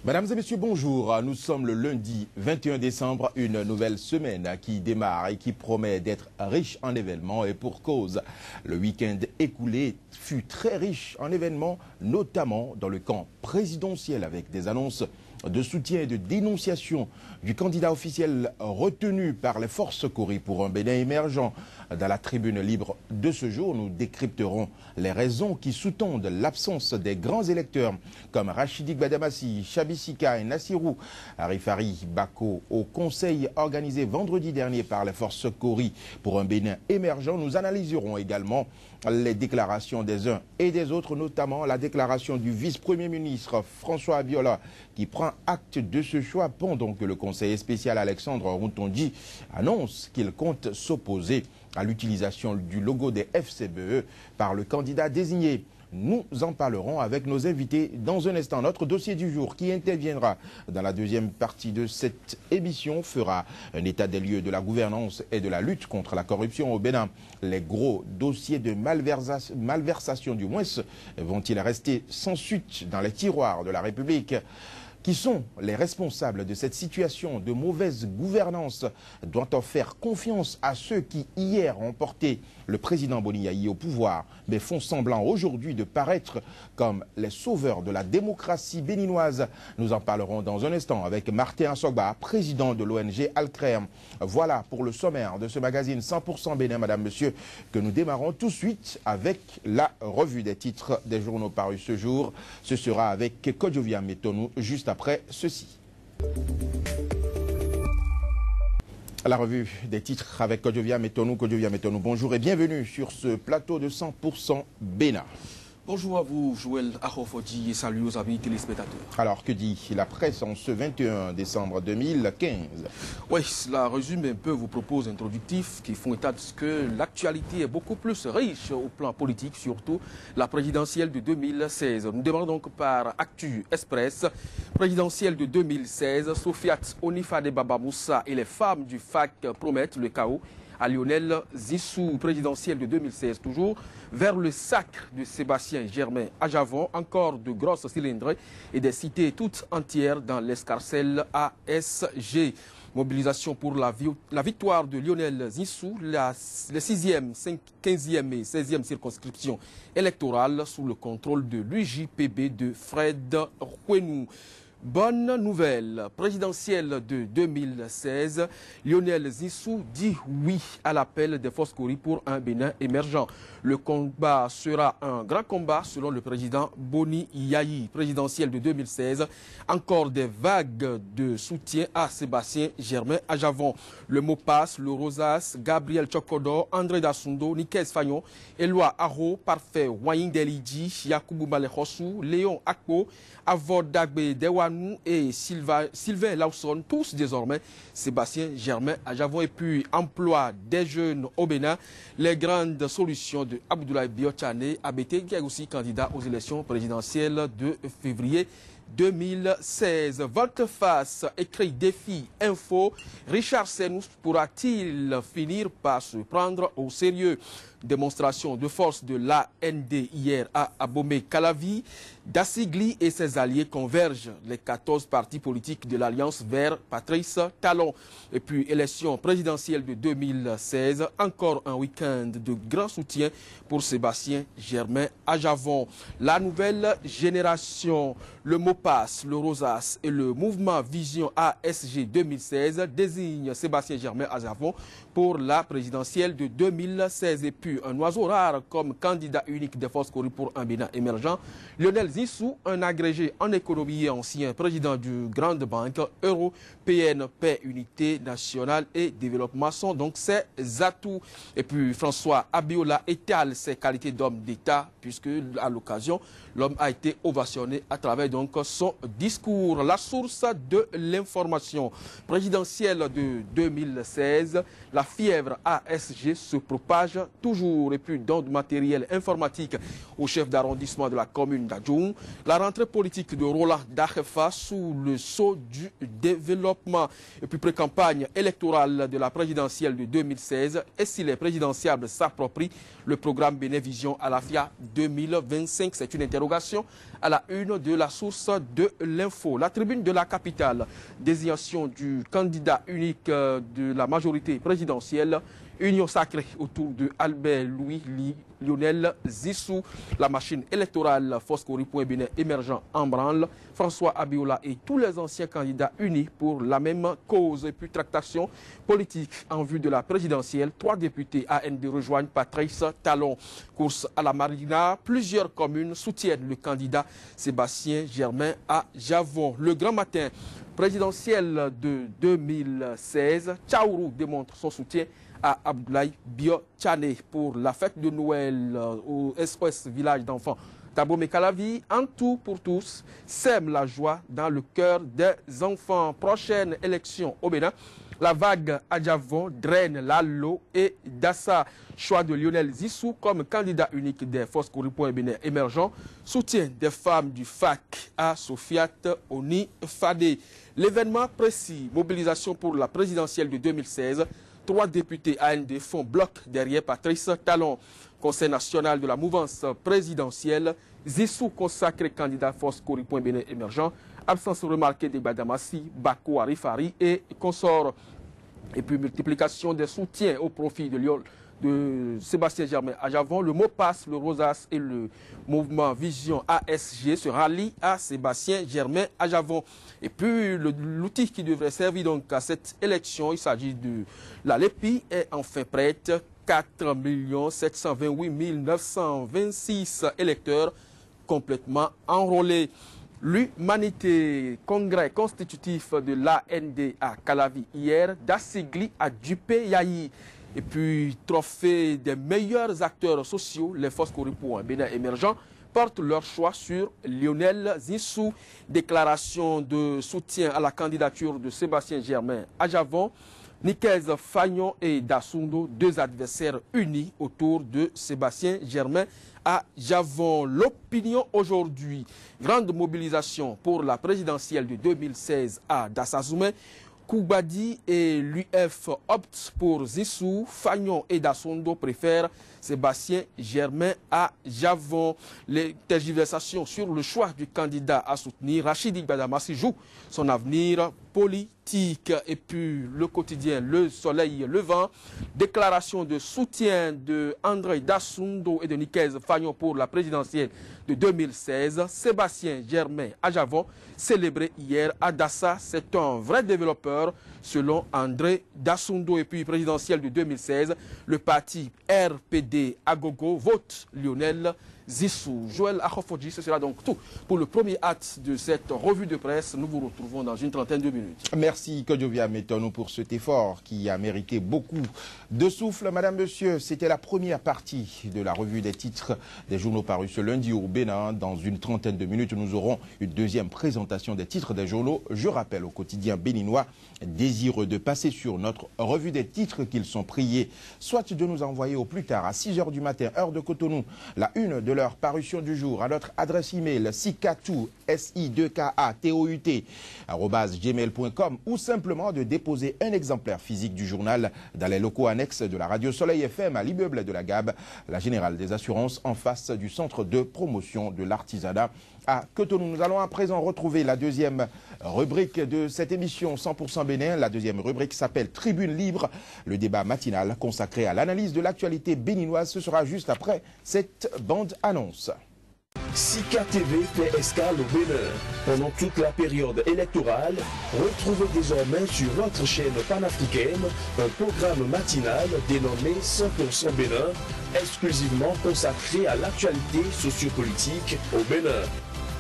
Mesdames et messieurs, bonjour. Nous sommes le lundi 21 décembre, une nouvelle semaine qui démarre et qui promet d'être riche en événements et pour cause. Le week-end écoulé fut très riche en événements, notamment dans le camp présidentiel avec des annonces de soutien et de dénonciation du candidat officiel retenu par les forces Kori pour un Bénin émergent. Dans la tribune libre de ce jour, nous décrypterons les raisons qui sous-tendent l'absence des grands électeurs comme Rachidik Badamassi, Chabisika et Nassirou Arifari Bako au conseil organisé vendredi dernier par les forces Kori pour un Bénin émergent. Nous analyserons également les déclarations des uns et des autres, notamment la déclaration du vice-premier ministre François Abiola qui prend acte de ce choix pendant que le conseiller spécial Alexandre Routondi annonce qu'il compte s'opposer à l'utilisation du logo des FCBE par le candidat désigné. Nous en parlerons avec nos invités dans un instant. Notre dossier du jour qui interviendra dans la deuxième partie de cette émission fera un état des lieux de la gouvernance et de la lutte contre la corruption au Bénin. Les gros dossiers de malversation du moins vont-ils rester sans suite dans les tiroirs de la République ? Qui sont les responsables de cette situation de mauvaise gouvernance? Doit-on faire confiance à ceux qui, hier, ont porté le président Boni Yayi au pouvoir, mais font semblant aujourd'hui de paraître comme les sauveurs de la démocratie béninoise? Nous en parlerons dans un instant avec Martin Assogba, président de l'ONG Alcrem. Voilà pour le sommaire de ce magazine 100% Bénin, madame, monsieur, que nous démarrons tout de suite avec la revue des titres des journaux parus ce jour. Ce sera avec Kodjovia Metonou juste après ceci. La revue des titres avec Kodjovia Metonou. Kodjovia Metonou, bonjour et bienvenue sur ce plateau de 100% Bénin. Bonjour à vous, Joël Arofodi, et salut aux amis téléspectateurs. Alors, que dit la presse en ce 21 décembre 2015? Oui, cela résume un peu vos propos introductifs qui font état de ce que l'actualité est beaucoup plus riche au plan politique, surtout la présidentielle de 2016. Nous démarrons donc par Actu Express. Présidentielle de 2016, Sofiat Onifade Baba Moussa et les femmes du FAC promettent le chaos à Lionel Zissou, présidentielle de 2016 toujours, vers le sacre de Sébastien Germain à Javon, encore de grosses cylindrées et des cités toutes entières dans l'escarcelle ASG. Mobilisation pour la victoire de Lionel Zissou, les 6e, 15e et 16e circonscriptions électorales sous le contrôle de l'UJPB de Fred Kwenou. Bonne nouvelle, présidentielle de 2016, Lionel Zissou dit oui à l'appel des forces Kori pour un Bénin émergent. Le combat sera un grand combat selon le président Boni Yayi. Présidentielle de 2016, encore des vagues de soutien à Sébastien Germain à Javon. Le mot passe, le Rosas, Gabriel Chokodo, André Dassundo, Nikes Fagnon, Eloi Aro, Parfait, Wayin Delidji, Yakubu Malechosu, Léon Akpo, Avod Dagbe Dewanou et Sylvain Lawson, tous désormais Sébastien Germain à Javon. Et puis emploi des jeunes au Bénin, les grandes solutions de Abdoulaye Biochane ABT, qui est aussi candidat aux élections présidentielles de février 2016. Volte-face, écrit défi info. Richard Senous pourra-t-il finir par se prendre au sérieux? Démonstration de force de l'AND hier à Abomey-Calavi. Dassigli et ses alliés convergent les 14 partis politiques de l'Alliance vers Patrice Talon. Et puis élection présidentielle de 2016, encore un week-end de grand soutien pour Sébastien Germain à Javon. La nouvelle génération, le MOPAS, le Rosas et le mouvement Vision ASG 2016 désignent Sébastien Germain à Javon pour la présidentielle de 2016. Et puis un oiseau rare comme candidat unique des forces Kori pour un Bénin émergent, Lionel Zissou, un agrégé en économie et ancien président du Grande Banque européenne, paix, unité nationale et développement sont donc ses atouts. Et puis François Abiola étale ses qualités d'homme d'État puisque à l'occasion, l'homme a été ovationné à travers donc son discours. La source de l'information présidentielle de 2016, la fièvre ASG se propage toujours. jours et puis don de matériel informatique au chef d'arrondissement de la commune d'Adjoum. La rentrée politique de Roland Dahefa sous le sceau du développement et puis pré-campagne électorale de la présidentielle de 2016 et si les présidentiables s'approprient le programme Bénévision à la FIA 2025. C'est une interrogation à la une de la source de l'info. La tribune de la capitale, désignation du candidat unique de la majorité présidentielle, union sacrée autour de Albert Louis Lionel Zissou, la machine électorale Foscori.Bénin émergent en branle, François Abiola et tous les anciens candidats unis pour la même cause et puis tractation politique en vue de la présidentielle. 3 députés AND rejoignent Patrice Talon. Course à la Marina, plusieurs communes soutiennent le candidat Sébastien Germain à Javon. Le grand matin présidentiel de 2016, Tchaourou démontre son soutien à Abdoulaye Bio-Tchane pour la fête de Noël au SOS Village d'enfants Tabomé Calavi. En tout pour tous, sème la joie dans le cœur des enfants. Prochaine élection au Bénin, la vague à Javon draine Lalo et Dassa. Choix de Lionel Zissou comme candidat unique des Foscori.Bénin émergents. Soutien des femmes du FAC à Sofiat Oni Fadé. L'événement précis, mobilisation pour la présidentielle de 2016. 3 députés AND font bloc derrière Patrice Talon. Conseil national de la mouvance présidentielle, Zissou consacré candidat Foscori.Bénin émergent. Absence remarquée des Badamassi, Bako Arifari et consorts. Et puis multiplication des soutiens au profit de Sébastien Germain à Javon. Le mot passe, le Rosas et le mouvement Vision ASG se rallient à Sébastien Germain à Javon. Et puis l'outil qui devrait servir donc à cette élection, il s'agit de la LEPI, est enfin prête. 4 728 926 électeurs complètement enrôlés. L'Humanité, congrès constitutif de l'AND à Calavi hier, d'Assigli à Dupé-Yahi. Et puis, trophée des meilleurs acteurs sociaux, les Foscori.Bénin émergents, portent leur choix sur Lionel Zissou. Déclaration de soutien à la candidature de Sébastien Germain à Javon. Nikez Fagnon et Dassundo, 2 adversaires unis autour de Sébastien Germain à Javon. L'opinion aujourd'hui, grande mobilisation pour la présidentielle de 2016 à Dassazoumé. Koubadi et l'UF optent pour Zissou. Fagnon et Dassundo préfèrent Sébastien Germain à Javon. Les tergiversations sur le choix du candidat à soutenir, Rachidi Badamassi joue son avenir politique. Et puis le quotidien Le Soleil Levant, déclaration de soutien de André Dassundo et de Nikez Fagnon pour la présidentielle de 2016. Sébastien Germain à Javon, célébré hier à Dassa, c'est un vrai développeur selon André Dassundo. Et puis présidentielle de 2016, le parti RPD Agogo vote Lionel Zissou. Joël Akhofodji, ce sera donc tout pour le premier acte de cette revue de presse. Nous vous retrouvons dans une trentaine de minutes. Merci Kodjovia Metonou pour cet effort qui a mérité beaucoup de souffle. Madame, Monsieur, c'était la première partie de la revue des titres des journaux parus ce lundi au Bénin. Dans une trentaine de minutes, nous aurons une deuxième présentation des titres des journaux. Je rappelle au quotidien béninois, désireux de passer sur notre revue des titres qu'ils sont priés, soit de nous envoyer au plus tard à 6 h du matin, heure de Cotonou, la une de leur parution du jour à notre adresse email sikatou, SI2KATOUT, @gmail.com ou simplement de déposer un exemplaire physique du journal dans les locaux annexes de la radio Soleil FM à l'immeuble de la GAB, la Générale des Assurances, en face du centre de promotion de l'artisanat à Cotonou. Nous allons à présent retrouver la deuxième rubrique de cette émission 100% Bénin. La deuxième rubrique s'appelle Tribune Libre, le débat matinal consacré à l'analyse de l'actualité béninoise. Ce sera juste après cette bande-annonce. Sika TV fait escale au Bénin. Pendant toute la période électorale, retrouvez désormais sur notre chaîne panafricaine un programme matinal dénommé 100% Bénin, exclusivement consacré à l'actualité sociopolitique au Bénin.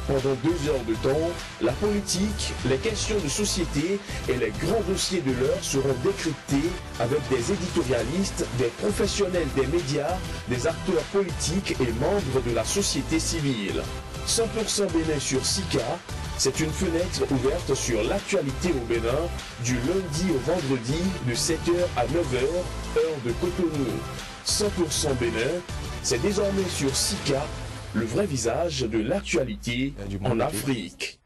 Pendant 2 heures de temps, la politique, les questions de société et les grands dossiers de l'heure seront décryptés avec des éditorialistes, des professionnels des médias, des acteurs politiques et membres de la société civile. 100% Bénin sur Sika, c'est une fenêtre ouverte sur l'actualité au Bénin du lundi au vendredi de 7 h à 9 h, heure de Cotonou. 100% Bénin, c'est désormais sur Sika, le vrai visage de l'actualité en Afrique.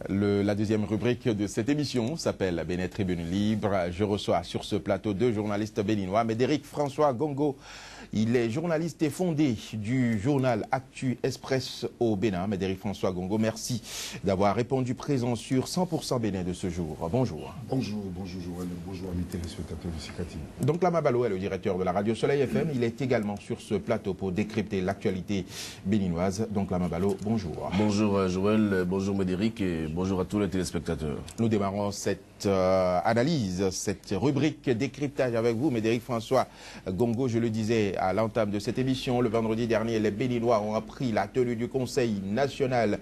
La deuxième rubrique de cette émission s'appelle Bénin Tribune Libre. Je reçois sur ce plateau deux journalistes béninois, Médéric François Gongo. Il est journaliste et fondé du journal Actu Express au Bénin. Médéric François Gongo, merci d'avoir répondu présent sur 100% Bénin de ce jour. Bonjour. Bonjour Joël, bonjour amis téléspectateurs de Sika TV. Donc Lama Balo est le directeur de la radio Soleil FM. Il est également sur ce plateau pour décrypter l'actualité béninoise. Donc Lama Balo, bonjour. Bonjour Joël, bonjour Médéric et bonjour à tous les téléspectateurs. Nous démarrons cette analyse, cette rubrique décryptage avec vous, Médéric François Gongo. Je le disais à l'entame de cette émission, le vendredi dernier, les Béninois ont appris la tenue du Conseil national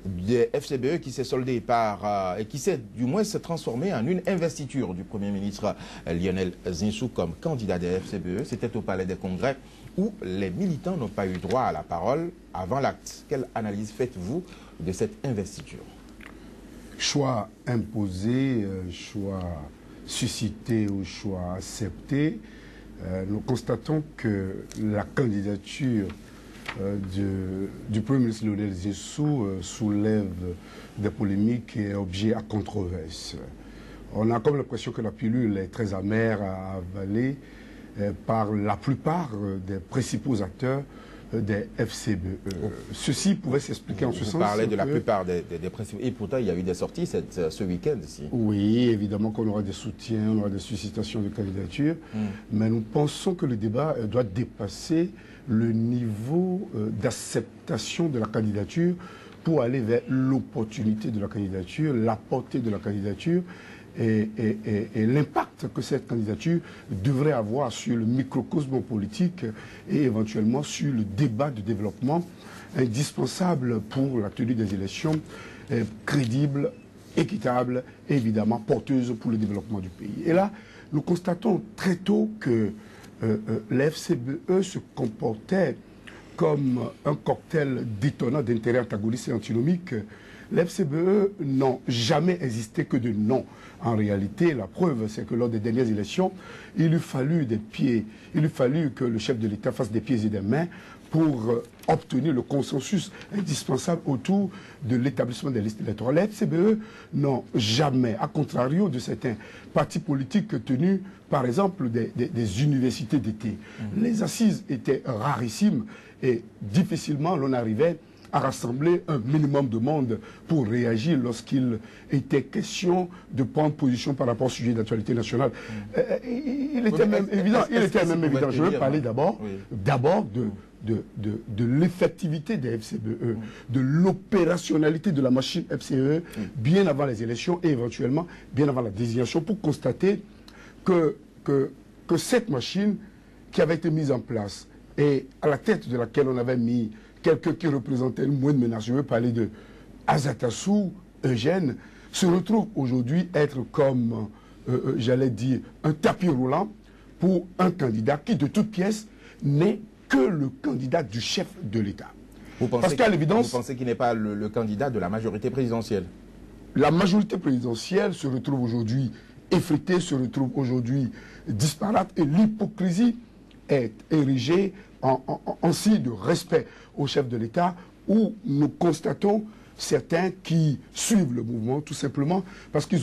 des FCBE qui s'est soldé par, et qui s'est du moins se transformé en une investiture du Premier ministre Lionel Zinsou comme candidat des FCBE. C'était au Palais des Congrès où les militants n'ont pas eu droit à la parole avant l'acte. Quelle analyse faites-vous de cette investiture? Choix imposé, choix suscité ou choix accepté, nous constatons que la candidature du Premier ministre Lionel Zinsou soulève des polémiques et est objet à controverse. On a comme l'impression que la pilule est très amère à avaler par la plupart des principaux acteurs des FCBE. Ceci pouvait s'expliquer en ce sens. Vous parlez de la plupart des principaux. Et pourtant, il y a eu des sorties ce week-end ici. Oui, évidemment qu'on aura des soutiens, on aura des suscitations de candidatures. Mais nous pensons que le débat doit dépasser le niveau d'acceptation de la candidature pour aller vers l'opportunité de la candidature, la portée de la candidature et l'impact que cette candidature devrait avoir sur le microcosme politique et éventuellement sur le débat de développement indispensable pour la tenue des élections crédibles, équitables et évidemment porteuses pour le développement du pays. Et là, nous constatons très tôt que l'FCBE se comportait comme un cocktail détonnant d'intérêts antagonistes et antinomiques. L'FCBE n'ont jamais existé que de noms. En réalité, la preuve, c'est que lors des dernières élections, il eût fallu que le chef de l'État fasse des pieds et des mains pour obtenir le consensus indispensable autour de l'établissement des listes électorales. Les FCBE n'ont jamais, à contrario de certains partis politiques tenus, par exemple, des universités d'été. Les assises étaient rarissimes et difficilement l'on arrivait à rassembler un minimum de monde pour réagir lorsqu'il était question de prendre position par rapport au sujet d'actualité nationale. Il était même évident. Je veux parler d'abord de l'effectivité des FCBE, de l'opérationnalité de la machine FCBE bien avant les élections et éventuellement bien avant la désignation pour constater que cette machine qui avait été mise en place et à la tête de laquelle on avait mis quelqu'un qui représentait le moins de menace, je veux parler de Azatassou, Eugène, se retrouve aujourd'hui être comme, j'allais dire, un tapis roulant pour un candidat qui, de toute pièce, n'est que le candidat du chef de l'État. Parce qu'à l'évidence... Vous pensez qu'il n'est pas le candidat de la majorité présidentielle? La majorité présidentielle se retrouve aujourd'hui effritée, se retrouve aujourd'hui disparate, et l'hypocrisie est érigée en signe de respect au chef de l'État, où nous constatons certains qui suivent le mouvement tout simplement parce qu'ils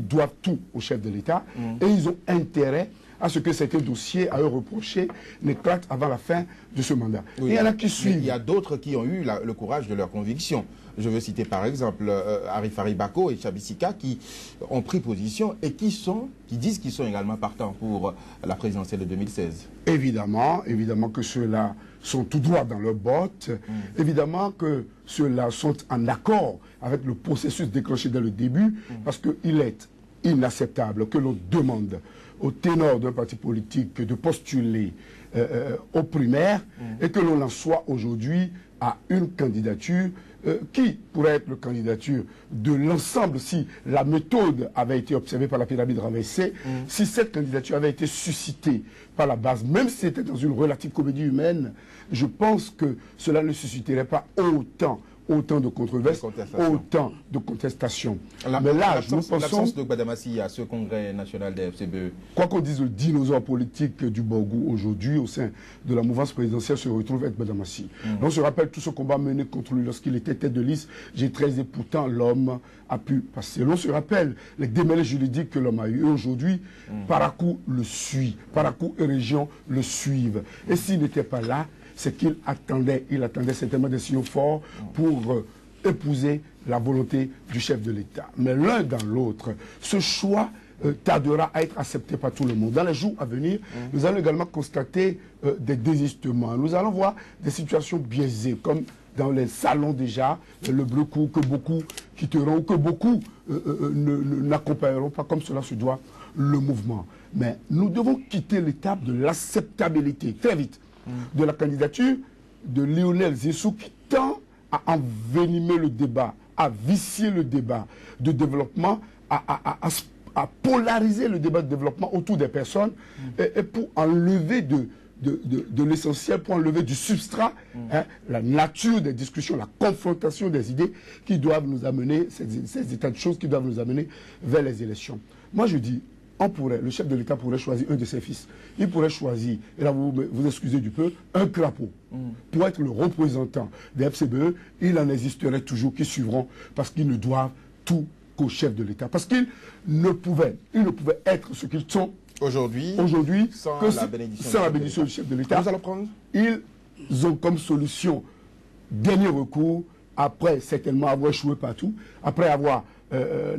doivent tout au chef de l'État et ils ont intérêt à ce que certains dossiers à eux reprochés n'éclatent avant la fin de ce mandat. Oui, et il y en a qui suivent. Il y a d'autres qui ont eu le courage de leurs convictions. Je veux citer par exemple Arifari Bako et Chabisika qui ont pris position et qui disent qu'ils sont également partants pour la présidentielle de 2016. Évidemment que ceux-là sont tout droit dans leurs bottes. Évidemment que ceux-là sont en accord avec le processus déclenché dès le début parce qu'il est inacceptable que l'on demande au ténor d'un parti politique de postuler aux primaires et que l'on en soit aujourd'hui à une candidature qui pourrait être la candidature de l'ensemble si la méthode avait été observée par la pyramide renversée, si cette candidature avait été suscitée par la base, même si c'était dans une relative comédie humaine, je pense que cela ne susciterait pas autant autant de controverses, autant de contestations. Mais là, nous pensons... L'absence de Gbadamassi à ce congrès national des FCBE. Quoi qu'on dise, le dinosaure politique du Borgou aujourd'hui au sein de la mouvance présidentielle se retrouve être Gbadamassi. On se rappelle tout ce combat mené contre lui lorsqu'il était tête de liste G13 et pourtant l'homme a pu passer. On se rappelle les démêlés juridiques que l'homme a eu. Et aujourd'hui, Parakou le suit. Parakou et région le suivent. Et s'il n'était pas là, c'est qu'il attendait. Il attendait certainement des signaux forts pour épouser la volonté du chef de l'État. Mais l'un dans l'autre, ce choix tardera à être accepté par tout le monde. Dans les jours à venir, nous allons également constater des désistements. Nous allons voir des situations biaisées, comme dans les salons déjà, le bleu-coup que beaucoup quitteront ou que beaucoup n'accompagneront pas comme cela se doit le mouvement. Mais nous devons quitter l'étape de l'acceptabilité, très vite, de la candidature de Lionel Zissou qui tend à envenimer le débat, à vicier le débat de développement, à polariser le débat de développement autour des personnes et pour enlever de l'essentiel, pour enlever du substrat la nature des discussions, la confrontation des idées qui doivent nous amener, ces états de choses qui doivent nous amener vers les élections. Moi je dis, le chef de l'État pourrait choisir un de ses fils. Il pourrait choisir, et là vous excusez du peu, un crapaud pour être le représentant des FCBE. Il en existerait toujours qui suivront parce qu'ils ne doivent tout qu'au chef de l'État. Parce qu'ils ne pouvaient être ce qu'ils sont aujourd'hui sans la bénédiction du chef de l'État. Ils ont comme solution dernier recours, après certainement avoir échoué partout, après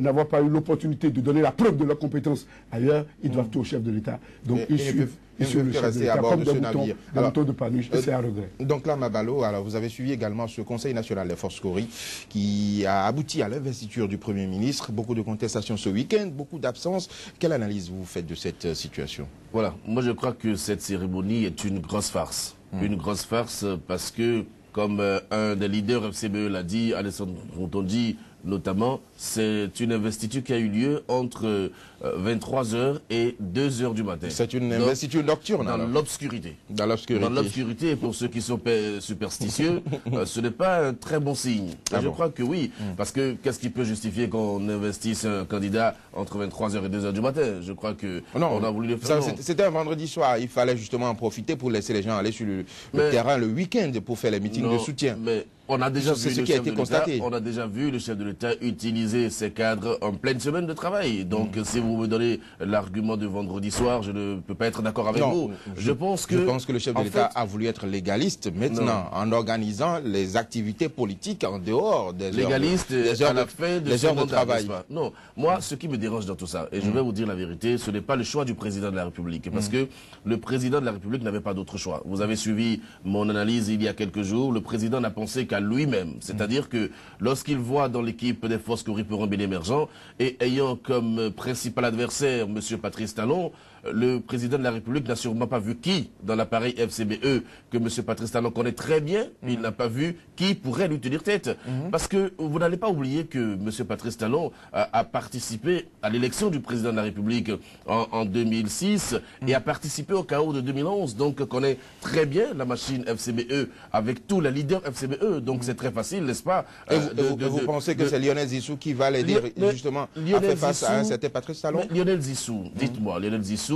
n'avoir pas eu l'opportunité de donner la preuve de leurs compétences ailleurs, ils doivent tout au chef de l'État. Donc ils suivent le chef de l'État comme des moutons de Panuche, et c'est à regret. Donc là, Mabalo, alors vous avez suivi également ce Conseil national des forces Cori qui a abouti à l'investiture du Premier ministre. Beaucoup de contestations ce week-end, beaucoup d'absences. Quelle analyse vous faites de cette situation? Voilà, moi je crois que cette cérémonie est une grosse farce. Une grosse farce parce que, comme un des leaders FCBE l'a dit, Alessandro Rotondi notamment, c'est une investiture qui a eu lieu entre 23h et 2h du matin. C'est une investiture nocturne. Dans l'obscurité. Dans l'obscurité. Dans l'obscurité, et pour ceux qui sont superstitieux, ce n'est pas un très bon signe. Je crois que oui, parce que qu'est-ce qui peut justifier qu'on investisse un candidat entre 23h et 2h du matin? Je crois que on a voulu le faire. C'était un vendredi soir, il fallait justement en profiter pour laisser les gens aller sur le terrain le week-end pour faire les meetings de soutien. Mais on a déjà vu ce qui a été constaté. On a déjà vu le chef de l'État utiliser ses cadres en pleine semaine de travail. Donc, si vous me donnez l'argument de vendredi soir, je ne peux pas être d'accord avec vous. Je pense que le chef de l'État a voulu être légaliste maintenant en organisant les activités politiques en dehors des heures de travail. Non, moi, ce qui me dérange dans tout ça, et je vais vous dire la vérité, ce n'est pas le choix du président de la République, parce que le président de la République n'avait pas d'autre choix. Vous avez suivi mon analyse il y a quelques jours. Le président n'a pensé qu'à lui-même. C'est-à-dire que lorsqu'il voit dans l'équipe des forces Cori pour un bien émergent et ayant comme principal adversaire M. Patrice Talon, le président de la République n'a sûrement pas vu qui dans l'appareil FCBE que M. Patrice Talon connaît très bien. Il n'a pas vu qui pourrait lui tenir tête. Parce que vous n'allez pas oublier que M. Patrice Talon a participé à l'élection du président de la République en 2006 et a participé au chaos de 2011. Donc connaît très bien la machine FCBE avec tous les leaders FCBE. Donc c'est très facile, n'est-ce pas? Vous pensez que c'est Lionel Zissou qui va l'aider justement à faire face à un certain Patrice Talon? Lionel Zissou, dites-moi, Lionel Zissou,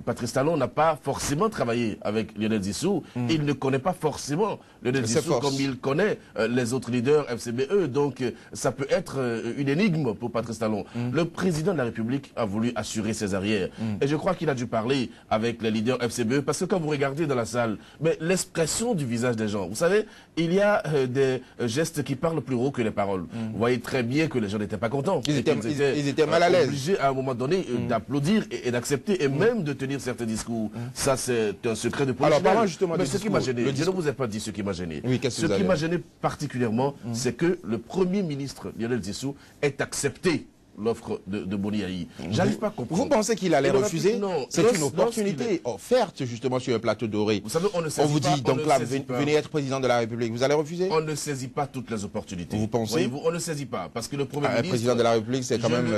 Patrice Talon n'a pas forcément travaillé avec Lionel Zissou. Il ne connaît pas forcément Lionel Zissou comme il connaît les autres leaders FCBE. Donc ça peut être une énigme pour Patrice Talon. Le président de la République a voulu assurer ses arrières. Et je crois qu'il a dû parler avec les leaders FCBE parce que quand vous regardez dans la salle, mais l'expression du visage des gens, vous savez, il y a des gestes qui parlent plus haut que les paroles. Vous voyez très bien que les gens n'étaient pas contents. Ils étaient mal à l'aise. Obligés à un moment donné d'applaudir et d'accepter et même de tenir certains discours. Ça, c'est un secret de politique. Alors, parlons justement mais ce qui m'a gêné, je ne vous ai pas dit ce qui m'a gêné. Oui, ce qui m'a gêné particulièrement, c'est que le Premier ministre Lionel Zissou ait accepté l'offre de Boniaï. J'arrive pas à comprendre. Vous pensez qu'il allait refuser? Non. C'est une opportunité offerte justement sur un plateau doré. Vous savez, on vous dit, donc là, venez être président de la République. Vous allez refuser? On ne saisit pas toutes les opportunités. Vous pensez? On ne saisit pas. Parce que le Premier ministre... Un président de la République, c'est quand même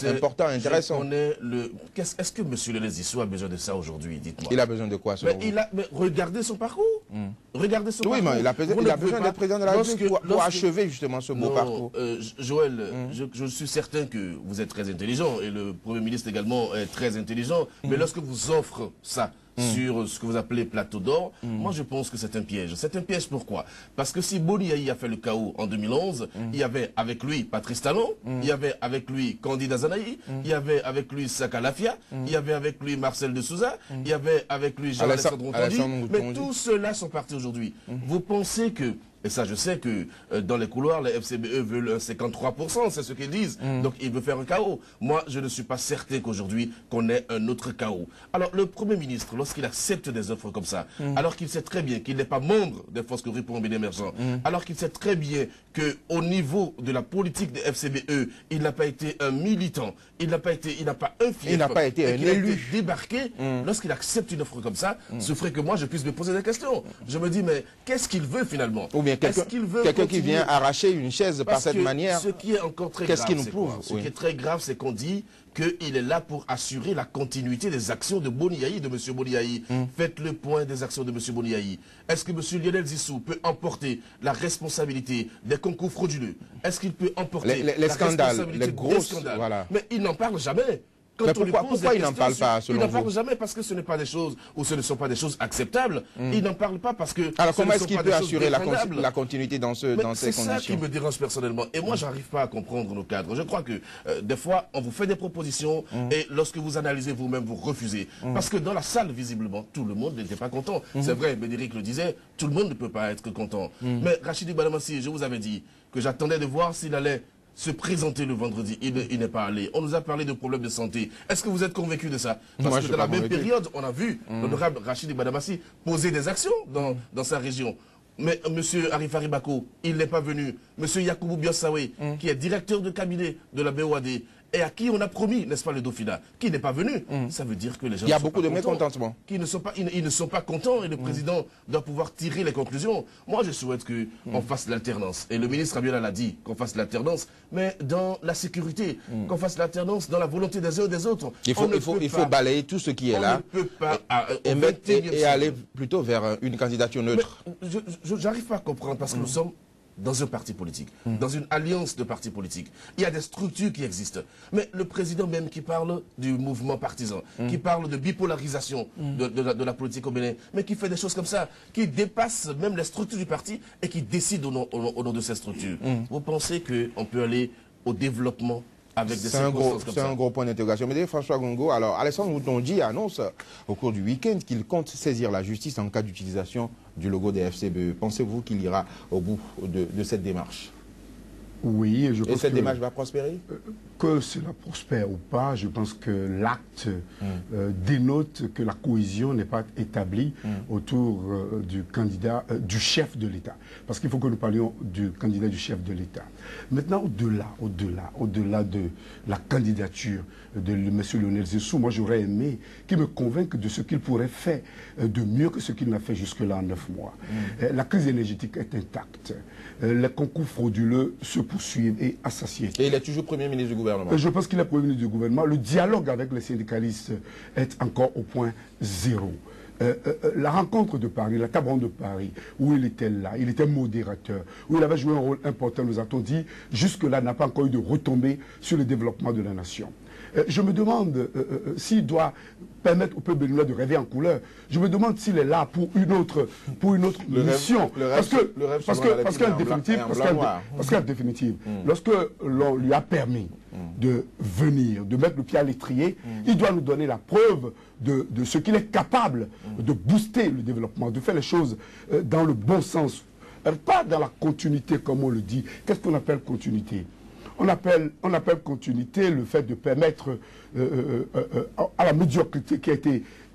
important, intéressant. Est-ce que M. Lionel Zissou a besoin de ça aujourd'hui? Dites-moi. Il a besoin de quoi, selon vous? Mais regardez son parcours. Regardez ce Oui, parcours. mais il a besoin d'être président de la République pour achever justement ce beau parcours. Joël, je suis certain que vous êtes très intelligent et le Premier ministre également est très intelligent. Mais lorsque vous offrez ça sur ce que vous appelez plateau d'or, moi je pense que c'est un piège. C'est un piège pourquoi? Parce que si Boni Yayi a fait le chaos en 2011, il y avait avec lui Patrice Talon, il y avait avec lui Candide Azanaï, il y avait avec lui Saka Lafia, il y avait avec lui Marcel de Souza, il y avait avec lui Jean-Alexandre Ntondi. Mais tous ceux-là sont partis aujourd'hui. Vous pensez que, et ça je sais que dans les couloirs, les FCBE veulent un 53%, c'est ce qu'ils disent. Donc ils veulent faire un chaos. Moi je ne suis pas certain qu'aujourd'hui qu'on ait un autre chaos. Alors le Premier ministre, lorsqu'il accepte des offres comme ça, alors qu'il sait très bien qu'il n'est pas membre des forces que répondent émergents, alors qu'il sait très bien qu'au niveau de la politique des FCBE, il n'a pas été un militant, il n'a pas un fief, il n'a pas été un élu. Il a été débarqué, lorsqu'il accepte une offre comme ça, ce ferait que moi je puisse me poser des questions. Je me dis mais qu'est-ce qu'il veut finalement? Ou bien quelqu'un qui vient arracher une chaise par cette manière. Ce qui est encore très grave, ce qui est très grave, c'est qu'on dit qu'il est là pour assurer la continuité des actions de Boni Yayi, de M. Boni Yayi. Faites le point des actions de M. Boni Yayi. Est-ce que M. Lionel Zissou peut emporter la responsabilité des concours frauduleux? Est-ce qu'il peut emporter les scandales, les gros scandales? Voilà. Mais il n'en parle jamais. Mais pourquoi il n'en parle pas, selon vous? Il n'en parle jamais parce que ce n'est pas des choses, ou ce ne sont pas des choses acceptables. Il n'en parle pas parce que... Alors comment est-ce qu'il peut assurer la continuité dans ces conditions? C'est ça qui me dérange personnellement. Et moi, j'arrive pas à comprendre nos cadres. Je crois que des fois, on vous fait des propositions et lorsque vous analysez vous-même, vous refusez. Parce que dans la salle, visiblement, tout le monde n'était pas content. C'est vrai, Bédéric le disait, tout le monde ne peut pas être content. Mais Rachidi Badamassi, je vous avais dit que j'attendais de voir s'il allait se présenter le vendredi. Il n'est pas allé. On nous a parlé de problèmes de santé. Est-ce que vous êtes convaincu de ça? Parce que dans la même période, on a vu l'honorable Rachidi Badamassi poser des actions dans sa région. Mais M. Arifari Bako, il n'est pas venu. M. Yakoubou Biossawe, qui est directeur de cabinet de la BOAD, et à qui on a promis, n'est-ce pas, le Dauphinat, qui n'est pas venu. Ça veut dire que les gens il y a beaucoup de mécontentement. Ils ne sont pas contents et le président doit pouvoir tirer les conclusions. Moi, je souhaite qu'on fasse l'alternance. Et le ministre Abiola l'a dit, qu'on fasse l'alternance, mais dans la sécurité, qu'on fasse l'alternance dans la volonté des uns et des autres. Il faut balayer tout ce qui est là on ne peut pas, et aller plutôt vers une candidature neutre. Je n'arrive pas à comprendre parce que nous sommes dans un parti politique, dans une alliance de partis politiques. Il y a des structures qui existent. Mais le président même qui parle du mouvement partisan, qui parle de bipolarisation de la politique au Bénin, mais qui fait des choses comme ça, qui dépasse même les structures du parti et qui décide au nom de ces structures. Vous pensez qu'on peut aller au développement avec des circonstances comme ça? C'est un gros point d'interrogation. Mais François Gongo, alors Alessandro Moutondi annonce au cours du week-end qu'il compte saisir la justice en cas d'utilisation du logo des FCBE. Pensez-vous qu'il ira au bout de cette démarche? Oui, je pense et cette démarche va prospérer? Que cela prospère ou pas, je pense que l'acte dénote que la cohésion n'est pas établie autour du candidat, du chef de l'État. Parce qu'il faut que nous parlions du candidat du chef de l'État. Maintenant, au-delà de la candidature de M. Lionel Zissou, moi j'aurais aimé qu'il me convainque de ce qu'il pourrait faire de mieux que ce qu'il n'a fait jusque-là en 9 mois. La crise énergétique est intacte. Les concours frauduleux se poursuivent et à satiété. Et il est toujours Premier ministre du gouvernement? Je pense qu'il est Premier ministre du gouvernement. Le dialogue avec les syndicalistes est encore au point zéro. La rencontre de Paris, la table ronde de Paris, où il était là, il était modérateur, où il avait joué un rôle important, nous a-t-on dit, jusque-là n'a pas encore eu de retombées sur le développement de la nation. Je me demande s'il doit permettre au peuple béninois de rêver en couleur. Je me demande s'il est là pour une autre mission. Parce qu'en définitive, lorsque l'on lui a permis de venir, de mettre le pied à l'étrier, il doit nous donner la preuve de ce qu'il est capable de booster le développement, de faire les choses dans le bon sens. Pas dans la continuité, comme on le dit. Qu'est-ce qu'on appelle continuité? On appelle continuité le fait de permettre à la médiocrité qui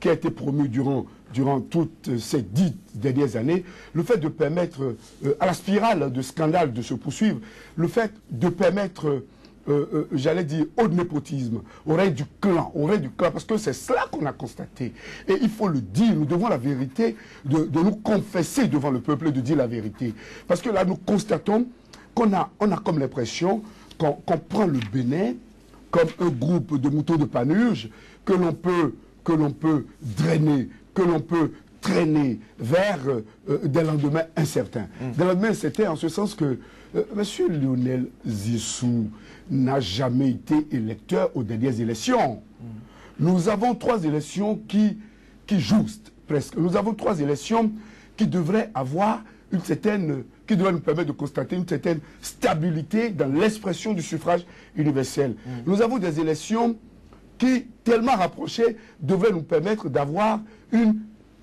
a été promue durant toutes ces 10 dernières années, le fait de permettre à la spirale de scandale de se poursuivre, le fait de permettre, j'allais dire, au népotisme, au règne du clan, parce que c'est cela qu'on a constaté. Et il faut le dire, nous devons la vérité, de nous confesser devant le peuple et de dire la vérité. Parce que là, nous constatons qu'on a comme l'impression qu'on prend le Bénin comme un groupe de moutons de Panurge que l'on peut drainer, que l'on peut traîner vers des lendemains incertains. Des lendemains incertains en ce sens que M. Lionel Zinsou n'a jamais été électeur aux dernières élections. Nous avons 3 élections qui jouxtent presque. Nous avons 3 élections qui devraient avoir une certaine, qui devraient nous permettre de constater une certaine stabilité dans l'expression du suffrage universel. Nous avons des élections qui, tellement rapprochées, devraient nous permettre d'avoir une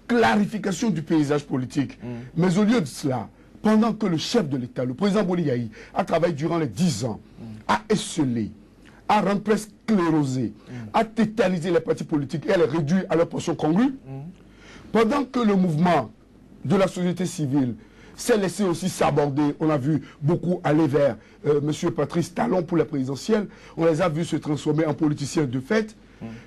clarification du paysage politique. Mais au lieu de cela, pendant que le chef de l'État, le président Boliaï, a travaillé durant les 10 ans, a esselé, à rendre presque sclérosé, à tétaniser les partis politiques et à les réduire à leur portion congrue, pendant que le mouvement de la société civile s'est laissé aussi s'aborder, on a vu beaucoup aller vers M. Patrice Talon pour la présidentielle, on les a vus se transformer en politiciens de fait,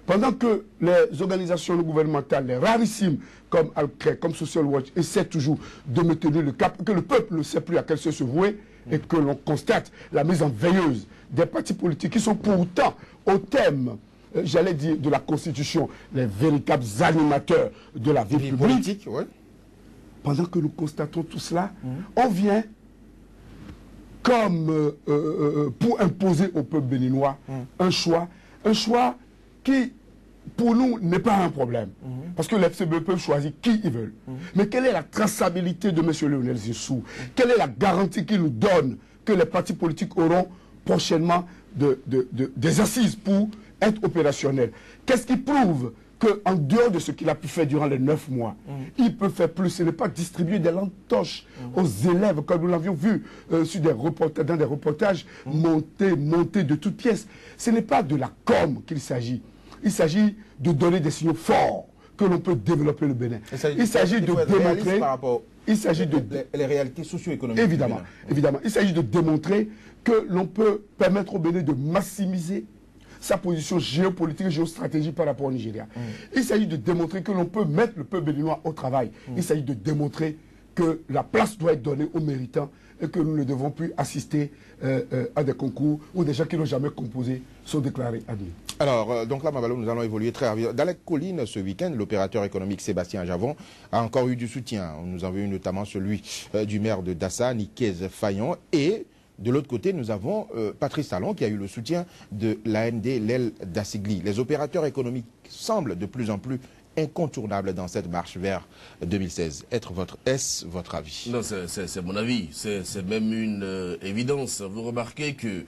pendant que les organisations gouvernementales, les rarissimes comme Alcré, comme Social Watch, essaient toujours de maintenir le cap, que le peuple ne sait plus à quel se vouer, et que l'on constate la mise en veilleuse des partis politiques qui sont pourtant au thème, j'allais dire, de la Constitution, les véritables animateurs de la vie publique. Politique, ouais. Pendant que nous constatons tout cela, on vient comme pour imposer au peuple béninois un choix qui, pour nous, n'est pas un problème. Parce que les FCBE peuvent choisir qui ils veulent. Mais quelle est la traçabilité de M. Lionel Zinsou? Quelle est la garantie qu'il nous donne que les partis politiques auront prochainement des assises pour être opérationnels? Qu'est-ce qui prouve qu'en dehors de ce qu'il a pu faire durant les 9 mois, il peut faire plus? Ce n'est pas distribuer des lantoches aux élèves, comme nous l'avions vu sur dans des reportages montés de toutes pièces. Ce n'est pas de la com qu'il s'agit. Il s'agit de donner des signaux forts que l'on peut développer le Bénin. Il s'agit de démontrer... par rapport les réalités socio-économiques. Évidemment, évidemment. Il s'agit de démontrer que l'on peut permettre au Bénin de maximiser sa position géopolitique et géostratégique par rapport au Nigeria. Il s'agit de démontrer que l'on peut mettre le peuple béninois au travail. Il s'agit de démontrer que la place doit être donnée aux méritants et que nous ne devons plus assister à des concours où des gens qui n'ont jamais composé sont déclarés admis. Alors, donc là, Mabalo, nous allons évoluer très rapidement. Dans les collines, ce week-end, l'opérateur économique Sébastien Javon a encore eu du soutien. Nous avons eu notamment celui du maire de Dassa, Nikez Fayon, et de l'autre côté, nous avons Patrice Talon qui a eu le soutien de l'AND, l'aile d'Assigli. Les opérateurs économiques semblent de plus en plus incontournables dans cette marche vers 2016. Est-ce votre avis? Non, c'est mon avis. C'est même une évidence. Vous remarquez que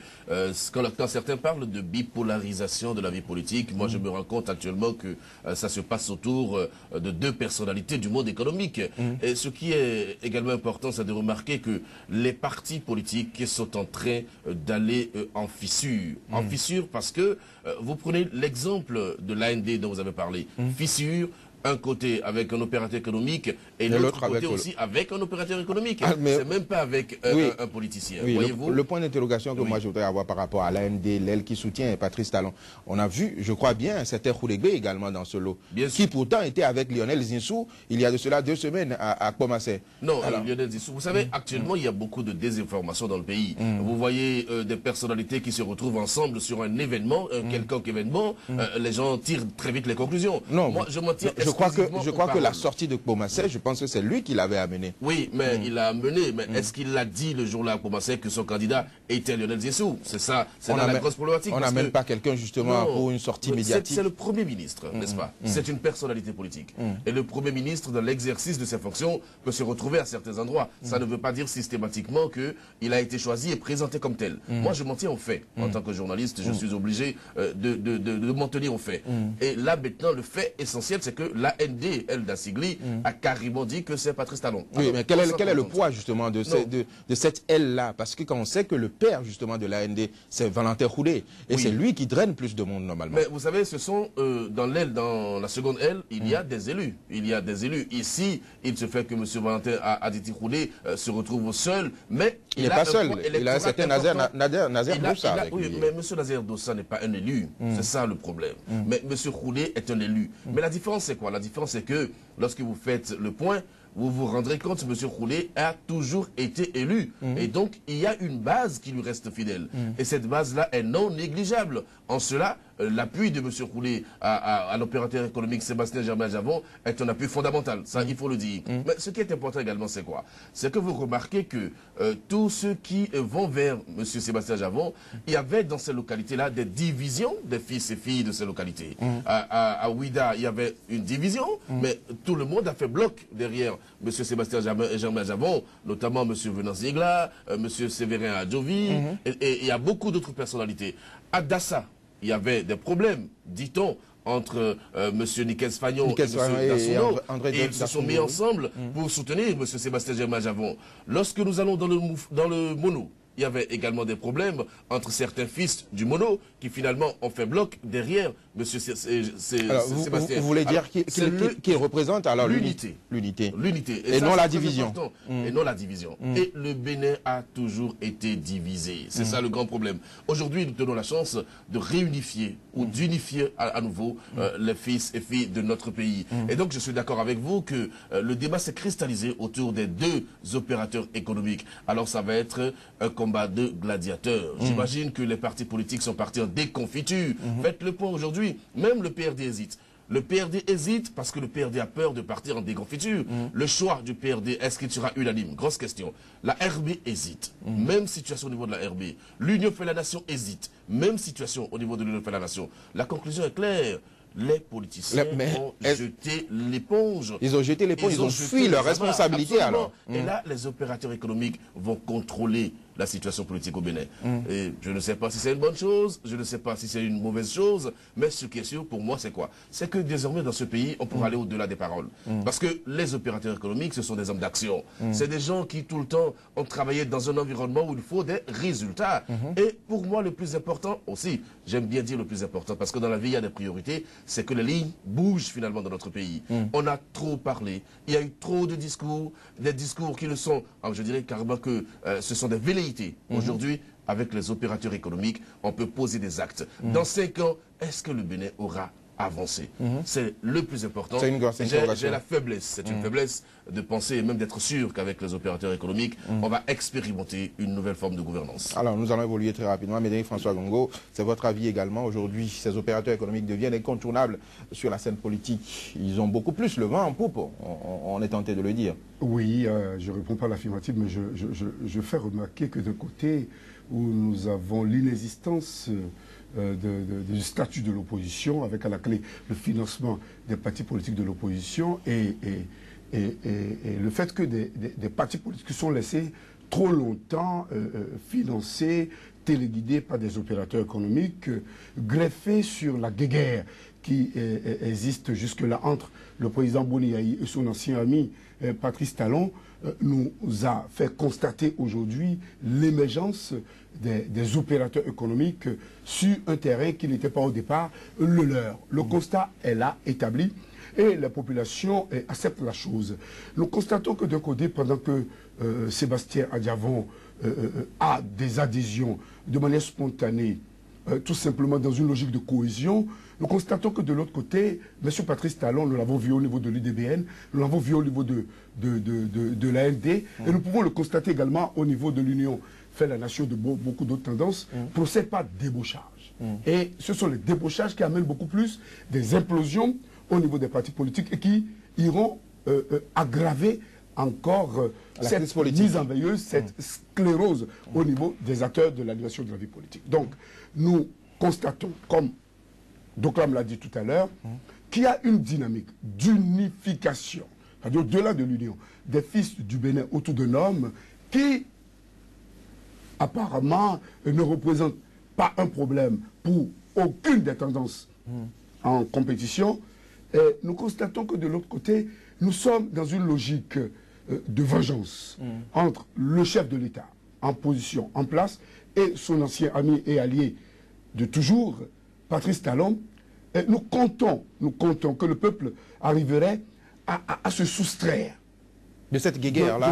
quand certains parlent de bipolarisation de la vie politique, moi je me rends compte actuellement que ça se passe autour de 2 personnalités du monde économique. Et ce qui est également important, c'est de remarquer que les partis politiques sont en train d'aller en fissure. En fissure parce que vous prenez l'exemple de l'AND dont vous avez parlé. Fissure, un côté avec un opérateur économique et l'autre côté aussi avec un opérateur économique. C'est même pas avec un politicien. Oui, voyez-vous le point d'interrogation que moi je voudrais avoir par rapport à l'AND, l'aile qui soutient Patrice Talon. On a vu, je crois bien, un certain Khourégbé également dans ce lot, qui pourtant était avec Lionel Zinsou il y a de cela 2 semaines à Pomassé. Non, Lionel Zinsou, vous savez, actuellement il y a beaucoup de désinformation dans le pays. Vous voyez des personnalités qui se retrouvent ensemble sur un événement, un quelconque événement, les gens tirent très vite les conclusions. Non, moi je m'en tire. Je crois que la sortie de Pomassé, je pense que c'est lui qui l'avait amené. Oui, mais il l'a amené. Mais est-ce qu'il l'a dit le jour-là à Pomassé que son candidat était Lionel Zinsou? C'est ça, c'est la grosse problématique. On n'amène pas quelqu'un justement pour une sortie médiatique. C'est le Premier ministre, n'est-ce pas? C'est une personnalité politique. Et le Premier ministre, dans l'exercice de ses fonctions, peut se retrouver à certains endroits. Ça ne veut pas dire systématiquement qu'il a été choisi et présenté comme tel. Moi, je m'en tiens aux faits. En tant que journaliste, je suis obligé de m'en tenir aux faits. Et là, maintenant, le fait essentiel, c'est que l'AND, elle d'Assigli, a carrément dit que c'est Patrice Talon. Oui, mais quel est le poids justement de cette aile-là? Parce que quand on sait que le père justement de l'AND, c'est Valentin Khoudé, et c'est lui qui draine plus de monde normalement. Mais vous savez, ce sont dans la seconde aile, il y a des élus. Il y a des élus. Ici, il se fait que M. Valentin Aditi Khoudé se retrouve seul, mais il n'est pas seul. Il a un certain Nazer Doussa. Oui, mais M. Nazer Doussa n'est pas un élu. C'est ça le problème. Mais M. Khoudé est un élu. Mais la différence, c'est quoi? La différence, c'est que lorsque vous faites le point, vous vous rendrez compte que M. Khoudé a toujours été élu. Et donc, il y a une base qui lui reste fidèle. Et cette base-là est non négligeable. En cela, l'appui de M. Roulé à l'opérateur économique Sébastien Germain-Javon est un appui fondamental. Ça, il faut le dire. Mais ce qui est important également, c'est quoi? C'est que vous remarquez que tous ceux qui vont vers M. Sébastien Javon, il y avait dans ces localités-là des divisions des fils et filles de ces localités. À Ouida, il y avait une division, mais tout le monde a fait bloc derrière M. Sébastien Germain-Javon, notamment M. Venance Yegla, M. Séverin Adjovi, et il y a beaucoup d'autres personnalités. À Dassa, il y avait des problèmes, dit-on, entre M. Nikes Fagnon et M. Dassouno, et ils se sont mis ensemble pour soutenir M. Sébastien Germain-Javon. Lorsque nous allons dans le Mono, il y avait également des problèmes entre certains fils du Mono qui finalement ont fait bloc derrière M. Sébastien. Vous voulez dire qu'il représente alors l'unité. L'unité. Et non la division. Et non la division. Et le Bénin a toujours été divisé. C'est ça le grand problème. Aujourd'hui, nous tenons la chance de réunifier ou d'unifier à nouveau les fils et filles de notre pays. Et donc, je suis d'accord avec vous que le débat s'est cristallisé autour des deux opérateurs économiques. Alors, ça va être un combat de gladiateurs. J'imagine que les partis politiques sont partis en déconfiture. Faites le point aujourd'hui. Même le PRD hésite. Le PRD hésite parce que le PRD a peur de partir en déconfiture. Le choix du PRD, est-ce qu'il sera unanime? Grosse question. La RB hésite. Même situation au niveau de la RB. L'Union fait la nation hésite. Même situation au niveau de l'Union fait la nation. La conclusion est claire. Les politiciens ont jeté l'éponge. Ils ont jeté l'éponge, ils ont fui leur responsabilité alors. Et là, les opérateurs économiques vont contrôler la situation politique au Bénin. Et je ne sais pas si c'est une bonne chose, je ne sais pas si c'est une mauvaise chose, mais ce qui est sûr pour moi, c'est quoi? C'est que désormais, dans ce pays, on pourra aller au-delà des paroles. Parce que les opérateurs économiques, ce sont des hommes d'action. C'est des gens qui, tout le temps, ont travaillé dans un environnement où il faut des résultats. Et pour moi, le plus important aussi, j'aime bien dire le plus important, parce que dans la vie, il y a des priorités, c'est que les lignes bougent finalement dans notre pays. On a trop parlé, il y a eu trop de discours, des discours qui ne sont, je dirais carrément que ce sont des velléités. Aujourd'hui, avec les opérateurs économiques, on peut poser des actes. Dans 5 ans, est-ce que le Bénin aura avancé? C'est le plus important. J'ai la faiblesse, c'est une faiblesse de penser et même d'être sûr qu'avec les opérateurs économiques, on va expérimenter une nouvelle forme de gouvernance. Alors, nous allons évoluer très rapidement. Médéric François Gongo, c'est votre avis également. Aujourd'hui, ces opérateurs économiques deviennent incontournables sur la scène politique. Ils ont beaucoup plus le vent en poupe, on est tenté de le dire. Oui, je ne réponds pas à l'affirmative, mais je fais remarquer que d'un côté où nous avons l'inexistence du statut de l'opposition, avec à la clé le financement des partis politiques de l'opposition et le fait que des partis politiques sont laissés trop longtemps financés, téléguidés par des opérateurs économiques, greffés sur la guéguerre qui existe jusque-là entre le président Boniaï et son ancien ami Patrice Talon, nous a fait constater aujourd'hui l'émergence des opérateurs économiques sur un terrain qui n'était pas au départ le leur. Le constat est là, établi, et la population accepte la chose. Nous constatons que d'un côté, pendant que Sébastien Adjavon a des adhésions de manière spontanée, tout simplement dans une logique de cohésion, nous constatons que de l'autre côté, M. Patrice Talon, nous l'avons vu au niveau de l'UDBN, nous l'avons vu au niveau de l'AND, et nous pouvons le constater également au niveau de l'Union fait la nation de beaucoup d'autres tendances, procède par débauchage. Et ce sont les débauchages qui amènent beaucoup plus des implosions au niveau des partis politiques et qui iront aggraver encore cette mise en veilleuse, cette sclérose au niveau des acteurs de l'animation de la vie politique. Donc, nous constatons, comme Doklam l'a dit tout à l'heure, qu'il y a une dynamique d'unification, c'est-à-dire au-delà de l'union, des fils du Bénin autour d'un homme qui, apparemment, ne représente pas un problème pour aucune des tendances en compétition. Et nous constatons que de l'autre côté, nous sommes dans une logique de vengeance entre le chef de l'État en position, en place, et son ancien ami et allié de toujours, Patrice Talon. Et nous comptons que le peuple arriverait à se soustraire de cette guéguerre-là,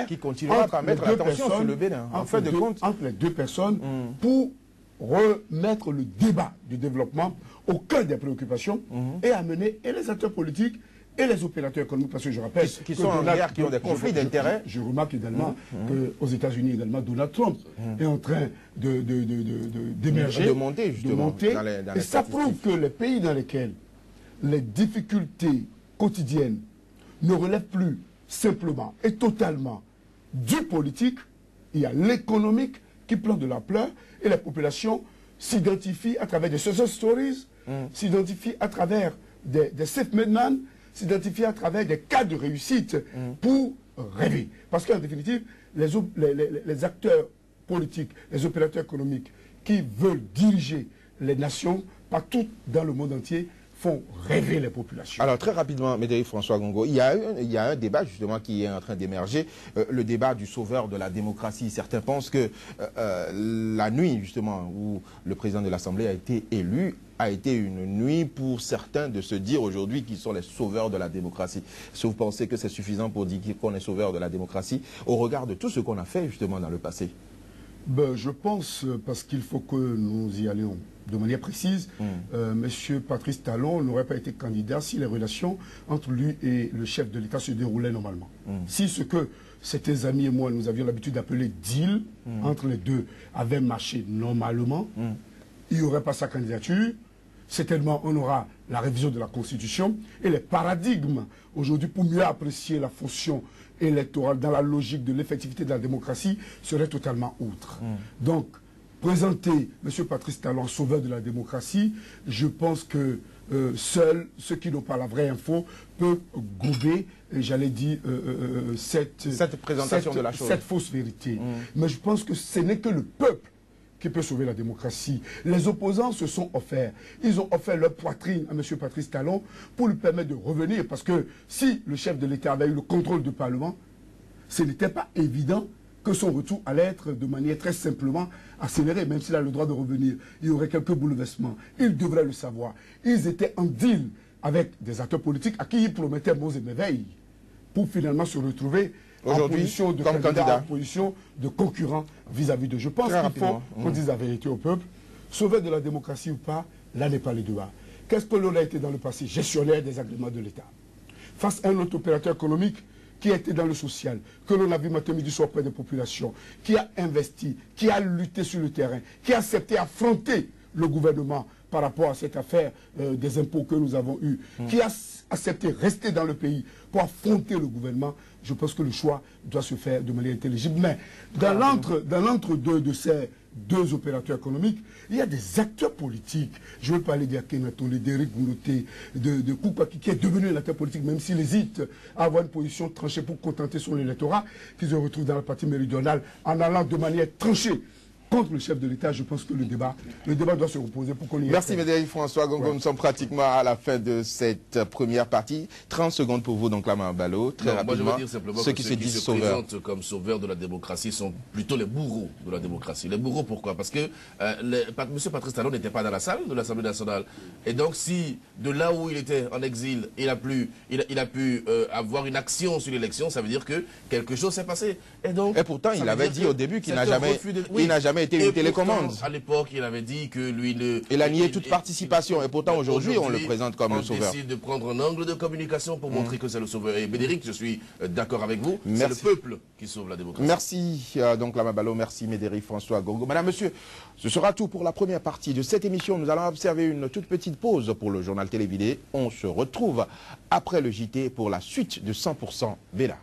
qui continuera à mettre l'attention sur le Bénin, en fait de compte, entre les deux personnes, pour remettre le débat du développement au cœur des préoccupations et amener et les acteurs politiques et les opérateurs économiques, parce que je rappelle... Qui sont en guerre, qui ont des conflits d'intérêts. Je remarque également qu'aux États-Unis, également, Donald Trump est en train d'émerger, de monter, justement, dans les et ça prouve que les pays dans lesquels les difficultés quotidiennes ne relèvent plus simplement et totalement du politique, il y a l'économique qui prend de l'ampleur et la population s'identifie à travers des success stories, s'identifie à travers des self-made men, s'identifie à travers des cas de réussite pour rêver. Parce qu'en définitive, les acteurs politiques, les opérateurs économiques qui veulent diriger les nations partout dans le monde entier font rêver les populations. Alors très rapidement, Médéric François Gongo, il y a un débat justement qui est en train d'émerger, le débat du sauveur de la démocratie. Certains pensent que la nuit justement où le président de l'Assemblée a été élu a été une nuit pour certains de se dire aujourd'hui qu'ils sont les sauveurs de la démocratie. Est-ce que vous pensez que c'est suffisant pour dire qu'on est sauveur de la démocratie au regard de tout ce qu'on a fait justement dans le passé? Ben, je pense, parce qu'il faut que nous y allions de manière précise, Monsieur Patrice Talon n'aurait pas été candidat si les relations entre lui et le chef de l'État se déroulaient normalement. Si ce que ses amis et moi, nous avions l'habitude d'appeler deal entre les deux, avait marché normalement, il n'y aurait pas sa candidature. Certainement, on aura la révision de la Constitution et les paradigmes aujourd'hui pour mieux apprécier la fonction électorale dans la logique de l'effectivité de la démocratie seraient totalement outre. Donc, présenter M. Patrice Talon sauveur de la démocratie, je pense que seuls ceux qui n'ont pas la vraie info peuvent gober, j'allais dire, cette présentation de la chose. Cette fausse vérité. Mais je pense que ce n'est que le peuple qui peut sauver la démocratie. Les opposants se sont offerts. Ils ont offert leur poitrine à M. Patrice Talon pour lui permettre de revenir. Parce que si le chef de l'État avait eu le contrôle du Parlement, ce n'était pas évident que son retour allait être de manière très simplement accélérée, même s'il a le droit de revenir. Il y aurait quelques bouleversements. Il devrait le savoir. Ils étaient en deal avec des acteurs politiques à qui ils promettaient monts et merveilles pour finalement se retrouver en position de candidat, en position de concurrent vis-à-vis de. Je pense qu'il faut qu'on dise la vérité au peuple. Sauveur de la démocratie ou pas, là n'est pas le débat. Qu'est-ce que l'on a été dans le passé? Gestionnaire des agréments de l'État. Face à un autre opérateur économique qui a été dans le social, que l'on a vu matin, midi, soir auprès des populations, qui a investi, qui a lutté sur le terrain, qui a accepté affronter le gouvernement par rapport à cette affaire des impôts que nous avons eus, qui a accepté rester dans le pays pour affronter le gouvernement, je pense que le choix doit se faire de manière intelligible. Mais dans l'entre-deux de ces deux opérateurs économiques, il y a des acteurs politiques. Je veux parler d'Akenaton, d'Éric Bouloté, de Koupa qui est devenu un acteur politique, même s'il hésite à avoir une position tranchée pour contenter son électorat, qui se retrouve dans la partie méridionale en allant de manière tranchée contre le chef de l'État. Je pense que le débat doit se reposer pour qu'on y ait. Merci Médéric François Gongo. Nous sommes pratiquement à la fin de cette première partie. 30 secondes pour vous, donc Lama Balo. Très rapidement. Moi, je veux dire simplement ceux que qui ceux se qui disent se sauveurs présentent comme sauveurs de la démocratie sont plutôt les bourreaux de la démocratie. Les bourreaux, pourquoi? Parce que M. Patrice Talon n'était pas dans la salle de l'Assemblée nationale. Et donc, si de là où il était en exil, il a pu avoir une action sur l'élection, ça veut dire que quelque chose s'est passé. Et pourtant, il avait dit au début qu'il n'a jamais été une télécommande. À l'époque, il avait dit que lui ne... Il a nié toute participation. Et pourtant, aujourd'hui, on le présente comme le sauveur. On décide de prendre un angle de communication pour montrer que c'est le sauveur. Et Médéric, je suis d'accord avec vous. C'est le peuple qui sauve la démocratie. Merci, donc Lama Balo. Merci, Médéric François Gongo. Madame, monsieur, ce sera tout pour la première partie de cette émission. Nous allons observer une toute petite pause pour le journal télévisé. On se retrouve après le JT pour la suite de 100% Béla.